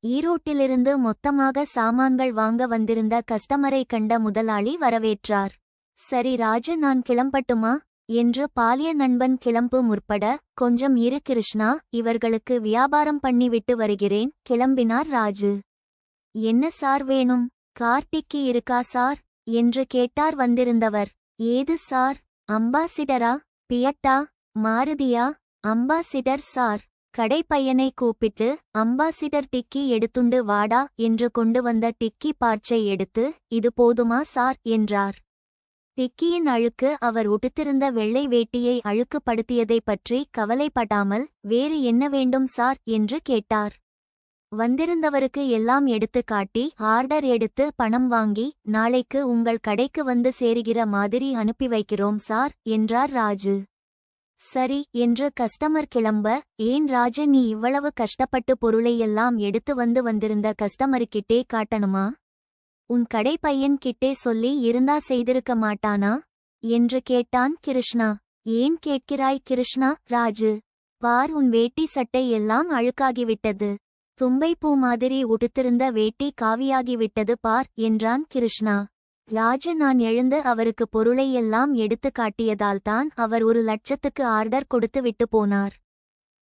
ஈரோட்டிலிருந்து மொத்தமாக சாமான்கள் வாங்க வந்திருந்த கஸ்டமரை கண்ட முதலாளி வரவேற்றார். சரி ராஜு, நான் கிளம்பட்டுமா என்று பாலிய நண்பன் கிளம்பு முற்பட, கொஞ்சம் இரு கிருஷ்ணா, இவர்களுக்கு வியாபாரம் பண்ணிவிட்டு வருகிறேன் கிளம்பினார் ராஜு. என்ன சார் வேணும்? கார்த்திக்கு இருக்கா சார் என்று கேட்டார் வந்திருந்தவர். ஏது சார்? அம்பாசிடரா? பியட்டா? மாருதியா? Ambassador sir. கடை பையனை கூப்பிட்டு, அம்பாசிடர் டிக்கி எடுத்துண்டு வாடா என்று கொண்டு வந்த டிக்கி பார்ச்சை எடுத்து, இது போதுமா சார் என்றார். டிக்கியின் அழுக்கு அவர் உடுத்திருந்த வெள்ளை வேட்டியை அழுக்குப்படுத்தியதைப் பற்றி கவலைப்படாமல், வேறு என்ன வேண்டும் சார் என்று கேட்டார். வந்திருந்தவருக்கு எல்லாம் எடுத்து காட்டி, ஆர்டர் எடுத்து பணம் வாங்கி, நாளைக்கு உங்கள் கடைக்கு வந்து சேருகிற மாதிரி அனுப்பி வைக்கிறோம் சார் என்றார் ராஜு. சரி என்று கஸ்டமர் கிளம்ப, ஏன் ராஜு, நீ இவ்வளவு கஷ்டப்பட்டு பொருளையெல்லாம் எடுத்து வந்திருந்த கஸ்டமருக்கிட்டே காட்டணுமா? உன் கடை பையன் கிட்டே சொல்லி இருந்தா செய்திருக்க மாட்டானா என்று கேட்டான் கிருஷ்ணா. ஏன் கேட்கிறாய் கிருஷ்ணா? ராஜு, பார், உன் வேட்டி சட்டை எல்லாம் அழுக்காகிவிட்டது. தும்பைப்பூ மாதிரி உடுத்திருந்த வேட்டி காவியாகிவிட்டது பார் என்றான் கிருஷ்ணா. ராஜு, நான் எழுந்து அவருக்கு பொருளையெல்லாம் எடுத்து காட்டியதால்தான் அவர் 1,00,000க்கு ஆர்டர் கொடுத்து விட்டு போனார்.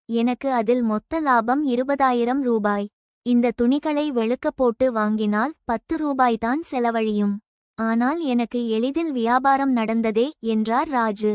எனக்கு அதில் மொத்த லாபம் 20,000 ரூபாய். இந்த துணிகளை வெளுக்க போட்டு வாங்கினால் 10 ரூபாய்தான் செலவழியும். ஆனால் எனக்கு எளிதில் வியாபாரம் நடந்ததே என்றார் ராஜு.